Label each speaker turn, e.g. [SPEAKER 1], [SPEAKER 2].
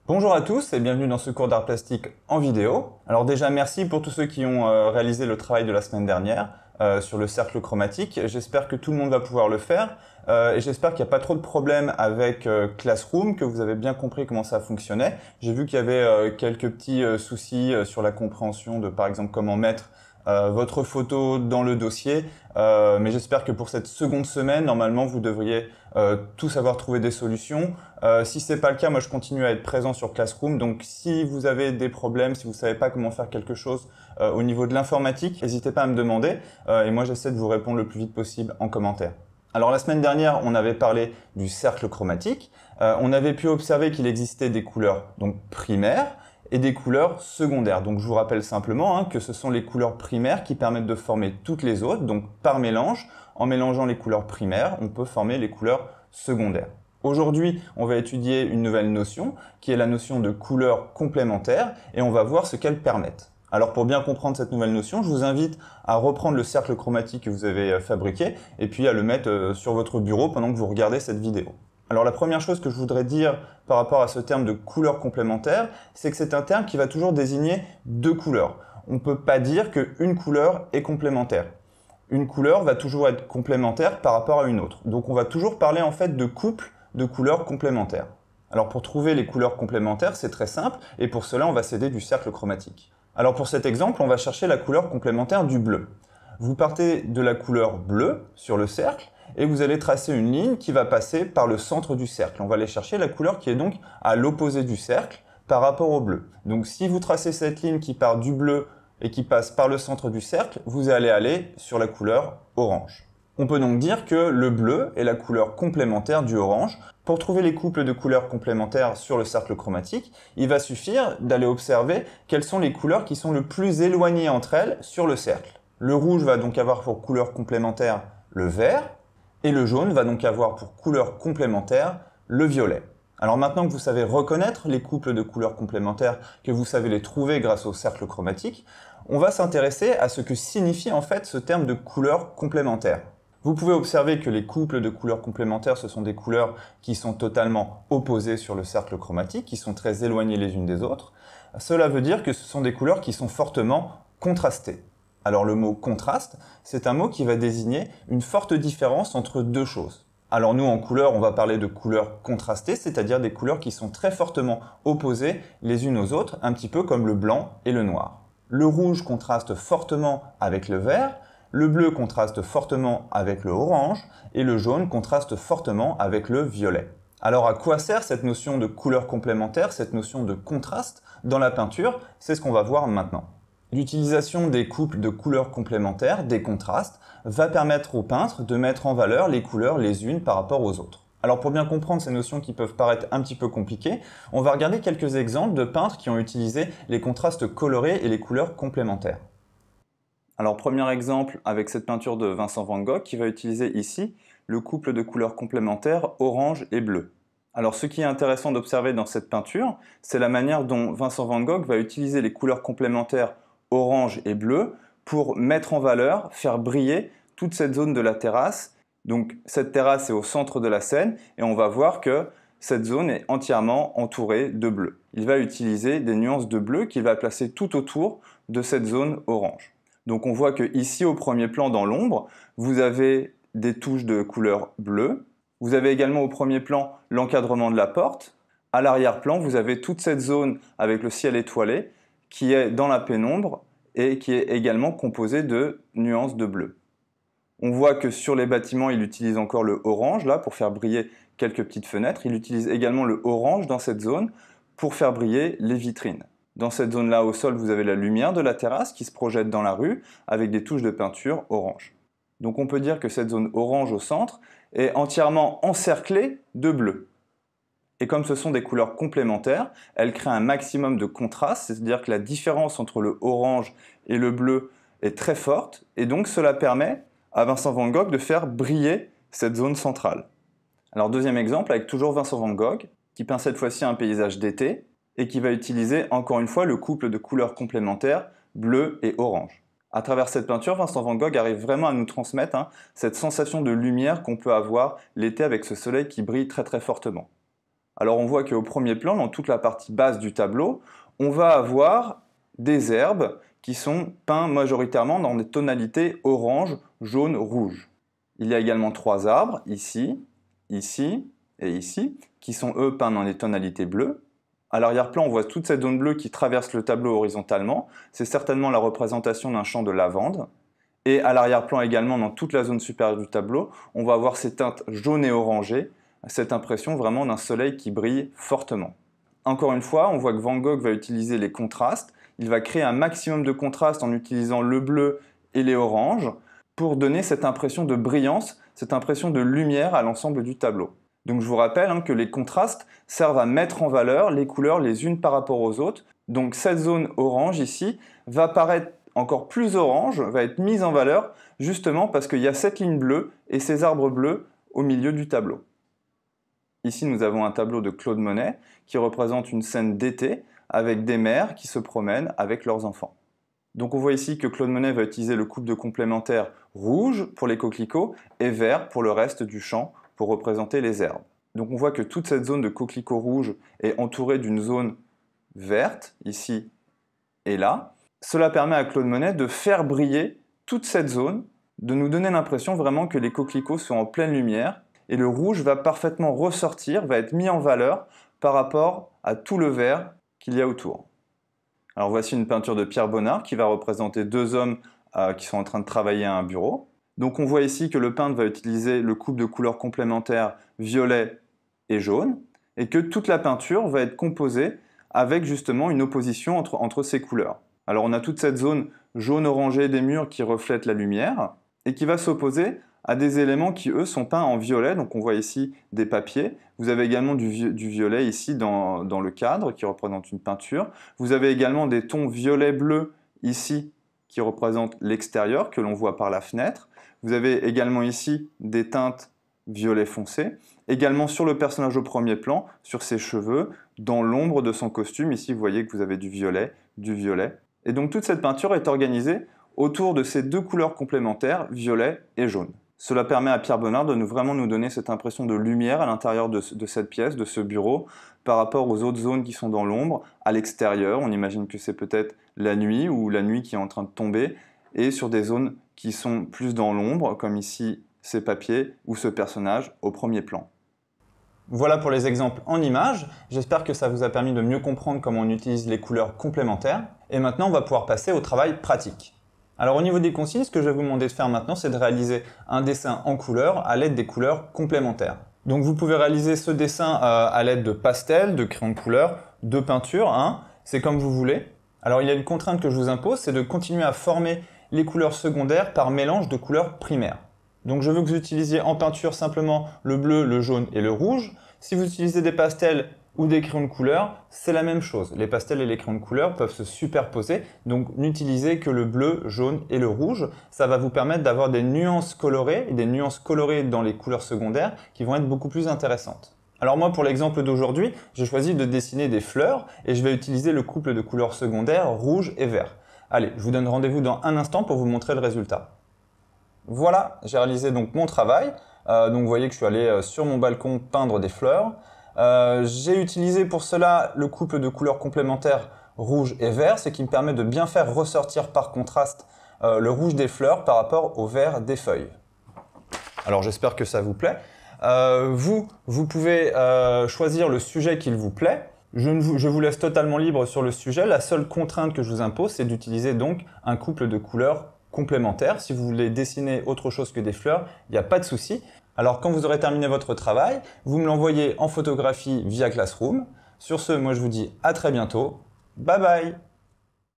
[SPEAKER 1] Bonjour à tous et bienvenue dans ce cours d'art plastique en vidéo. Alors déjà merci pour tous ceux qui ont réalisé le travail de la semaine dernière sur le cercle chromatique. J'espère que tout le monde va pouvoir le faire et j'espère qu'il n'y a pas trop de problèmes avec Classroom, que vous avez bien compris comment ça fonctionnait. J'ai vu qu'il y avait quelques petits soucis sur la compréhension de par exemple comment mettre votre photo dans le dossier, mais j'espère que pour cette seconde semaine, normalement, vous devriez tous avoir trouvé des solutions. Si c'est pas le cas, moi je continue à être présent sur Classroom, donc si vous avez des problèmes, si vous savez pas comment faire quelque chose au niveau de l'informatique, n'hésitez pas à me demander, et moi j'essaie de vous répondre le plus vite possible en commentaire. Alors la semaine dernière, on avait parlé du cercle chromatique. On avait pu observer qu'il existait des couleurs donc primaires et des couleurs secondaires. Donc je vous rappelle simplement que ce sont les couleurs primaires qui permettent de former toutes les autres. Donc par mélange, en mélangeant les couleurs primaires, on peut former les couleurs secondaires. Aujourd'hui, on va étudier une nouvelle notion qui est la notion de couleurs complémentaires et on va voir ce qu'elles permettent. Alors pour bien comprendre cette nouvelle notion, je vous invite à reprendre le cercle chromatique que vous avez fabriqué et puis à le mettre sur votre bureau pendant que vous regardez cette vidéo. Alors la première chose que je voudrais dire par rapport à ce terme de couleur complémentaire, c'est que c'est un terme qui va toujours désigner deux couleurs. On ne peut pas dire qu'une couleur est complémentaire. Une couleur va toujours être complémentaire par rapport à une autre. Donc on va toujours parler en fait de couple de couleurs complémentaires. Alors pour trouver les couleurs complémentaires, c'est très simple et pour cela on va s'aider du cercle chromatique. Alors pour cet exemple, on va chercher la couleur complémentaire du bleu. Vous partez de la couleur bleue sur le cercle et vous allez tracer une ligne qui va passer par le centre du cercle. On va aller chercher la couleur qui est donc à l'opposé du cercle par rapport au bleu. Donc si vous tracez cette ligne qui part du bleu et qui passe par le centre du cercle, vous allez aller sur la couleur orange. On peut donc dire que le bleu est la couleur complémentaire du orange. Pour trouver les couples de couleurs complémentaires sur le cercle chromatique, il va suffire d'aller observer quelles sont les couleurs qui sont le plus éloignées entre elles sur le cercle. Le rouge va donc avoir pour couleur complémentaire le vert, et le jaune va donc avoir pour couleur complémentaire le violet. Alors maintenant que vous savez reconnaître les couples de couleurs complémentaires, que vous savez les trouver grâce au cercle chromatique, on va s'intéresser à ce que signifie en fait ce terme de couleur complémentaire. Vous pouvez observer que les couples de couleurs complémentaires, ce sont des couleurs qui sont totalement opposées sur le cercle chromatique, qui sont très éloignées les unes des autres. Cela veut dire que ce sont des couleurs qui sont fortement contrastées. Alors le mot contraste, c'est un mot qui va désigner une forte différence entre deux choses. Alors nous en couleur, on va parler de couleurs contrastées, c'est-à-dire des couleurs qui sont très fortement opposées les unes aux autres, un petit peu comme le blanc et le noir. Le rouge contraste fortement avec le vert, le bleu contraste fortement avec le orange et le jaune contraste fortement avec le violet. Alors à quoi sert cette notion de couleur complémentaire, cette notion de contraste dans la peinture? C'est ce qu'on va voir maintenant. L'utilisation des couples de couleurs complémentaires, des contrastes, va permettre au peintre de mettre en valeur les couleurs les unes par rapport aux autres. Alors pour bien comprendre ces notions qui peuvent paraître un petit peu compliquées, on va regarder quelques exemples de peintres qui ont utilisé les contrastes colorés et les couleurs complémentaires. Alors premier exemple avec cette peinture de Vincent van Gogh qui va utiliser ici le couple de couleurs complémentaires orange et bleu. Alors ce qui est intéressant d'observer dans cette peinture, c'est la manière dont Vincent van Gogh va utiliser les couleurs complémentaires orange et bleu pour mettre en valeur, faire briller toute cette zone de la terrasse. Donc cette terrasse est au centre de la scène et on va voir que cette zone est entièrement entourée de bleu. Il va utiliser des nuances de bleu qu'il va placer tout autour de cette zone orange. Donc on voit que ici au premier plan dans l'ombre, vous avez des touches de couleur bleue. Vous avez également au premier plan l'encadrement de la porte. À l'arrière-plan, vous avez toute cette zone avec le ciel étoilé qui est dans la pénombre et qui est également composée de nuances de bleu. On voit que sur les bâtiments, il utilise encore le orange là pour faire briller quelques petites fenêtres. Il utilise également le orange dans cette zone pour faire briller les vitrines. Dans cette zone-là, au sol, vous avez la lumière de la terrasse qui se projette dans la rue avec des touches de peinture orange. Donc on peut dire que cette zone orange au centre est entièrement encerclée de bleu. Et comme ce sont des couleurs complémentaires, elles créent un maximum de contraste, c'est-à-dire que la différence entre le orange et le bleu est très forte, et donc cela permet à Vincent van Gogh de faire briller cette zone centrale. Alors deuxième exemple, avec toujours Vincent van Gogh, qui peint cette fois-ci un paysage d'été, et qui va utiliser encore une fois le couple de couleurs complémentaires bleu et orange. À travers cette peinture, Vincent van Gogh arrive vraiment à nous transmettre cette sensation de lumière qu'on peut avoir l'été avec ce soleil qui brille très très fortement. Alors on voit qu'au premier plan, dans toute la partie basse du tableau, on va avoir des herbes qui sont peints majoritairement dans des tonalités orange, jaune, rouge. Il y a également 3 arbres, ici, ici et ici, qui sont eux peints dans des tonalités bleues. À l'arrière-plan, on voit toute cette zone bleue qui traverse le tableau horizontalement. C'est certainement la représentation d'un champ de lavande. Et à l'arrière-plan également, dans toute la zone supérieure du tableau, on va avoir ces teintes jaunes et orangées, cette impression vraiment d'un soleil qui brille fortement. Encore une fois, on voit que Van Gogh va utiliser les contrastes. Il va créer un maximum de contraste en utilisant le bleu et les oranges pour donner cette impression de brillance, cette impression de lumière à l'ensemble du tableau. Donc je vous rappelle que les contrastes servent à mettre en valeur les couleurs les unes par rapport aux autres. Donc cette zone orange ici va paraître encore plus orange, va être mise en valeur justement parce qu'il y a cette ligne bleue et ces arbres bleus au milieu du tableau. Ici nous avons un tableau de Claude Monet qui représente une scène d'été avec des mères qui se promènent avec leurs enfants. Donc on voit ici que Claude Monet va utiliser le couple de complémentaires rouge pour les coquelicots et vert pour le reste du champ pour représenter les herbes. Donc on voit que toute cette zone de coquelicots rouges est entourée d'une zone verte, ici et là. Cela permet à Claude Monet de faire briller toute cette zone, de nous donner l'impression vraiment que les coquelicots sont en pleine lumière et le rouge va parfaitement ressortir, va être mis en valeur par rapport à tout le vert qu'il y a autour. Alors voici une peinture de Pierre Bonnard qui va représenter 2 hommes qui sont en train de travailler à un bureau. Donc on voit ici que le peintre va utiliser le couple de couleurs complémentaires violet et jaune et que toute la peinture va être composée avec justement une opposition entre ces couleurs. Alors on a toute cette zone jaune-orangé des murs qui reflète la lumière et qui va s'opposer à des éléments qui eux sont peints en violet. Donc on voit ici des papiers. Vous avez également du violet ici dans le cadre qui représente une peinture. Vous avez également des tons violet-bleu ici qui représentent l'extérieur que l'on voit par la fenêtre. Vous avez également ici des teintes violet foncé. Également sur le personnage au premier plan, sur ses cheveux, dans l'ombre de son costume. Ici, vous voyez que vous avez du violet, du violet. Et donc toute cette peinture est organisée autour de ces 2 couleurs complémentaires, violet et jaune. Cela permet à Pierre Bonnard de vraiment nous donner cette impression de lumière à l'intérieur de cette pièce, de ce bureau, par rapport aux autres zones qui sont dans l'ombre, à l'extérieur. On imagine que c'est peut-être la nuit ou la nuit qui est en train de tomber, et sur des zones qui sont plus dans l'ombre, comme ici ces papiers ou ce personnage au premier plan. Voilà pour les exemples en images. J'espère que ça vous a permis de mieux comprendre comment on utilise les couleurs complémentaires. Et maintenant, on va pouvoir passer au travail pratique. Alors au niveau des consignes, ce que je vais vous demander de faire maintenant, c'est de réaliser un dessin en couleur à l'aide des couleurs complémentaires. Donc vous pouvez réaliser ce dessin à l'aide de pastels, de crayons de couleur, de peinture, c'est comme vous voulez. Alors il y a une contrainte que je vous impose, c'est de continuer à former les couleurs secondaires par mélange de couleurs primaires. Donc je veux que vous utilisiez en peinture simplement le bleu, le jaune et le rouge. Si vous utilisez des pastels ou des crayons de couleur, c'est la même chose. Les pastels et les crayons de couleur peuvent se superposer, donc n'utilisez que le bleu, jaune et le rouge. Ça va vous permettre d'avoir des nuances colorées, et des nuances colorées dans les couleurs secondaires qui vont être beaucoup plus intéressantes. Alors moi, pour l'exemple d'aujourd'hui, j'ai choisi de dessiner des fleurs et je vais utiliser le couple de couleurs secondaires rouge et vert. Allez, je vous donne rendez-vous dans un instant pour vous montrer le résultat. Voilà, j'ai réalisé donc mon travail. Donc vous voyez que je suis allé sur mon balcon peindre des fleurs. J'ai utilisé pour cela le couple de couleurs complémentaires rouge et vert, ce qui me permet de bien faire ressortir par contraste le rouge des fleurs par rapport au vert des feuilles. Alors j'espère que ça vous plaît. Vous pouvez choisir le sujet qu'il vous plaît. Je vous laisse totalement libre sur le sujet. La seule contrainte que je vous impose, c'est d'utiliser donc un couple de couleurs complémentaires. Si vous voulez dessiner autre chose que des fleurs, il n'y a pas de souci. Alors quand vous aurez terminé votre travail, vous me l'envoyez en photographie via Classroom. Sur ce, moi je vous dis à très bientôt. Bye bye!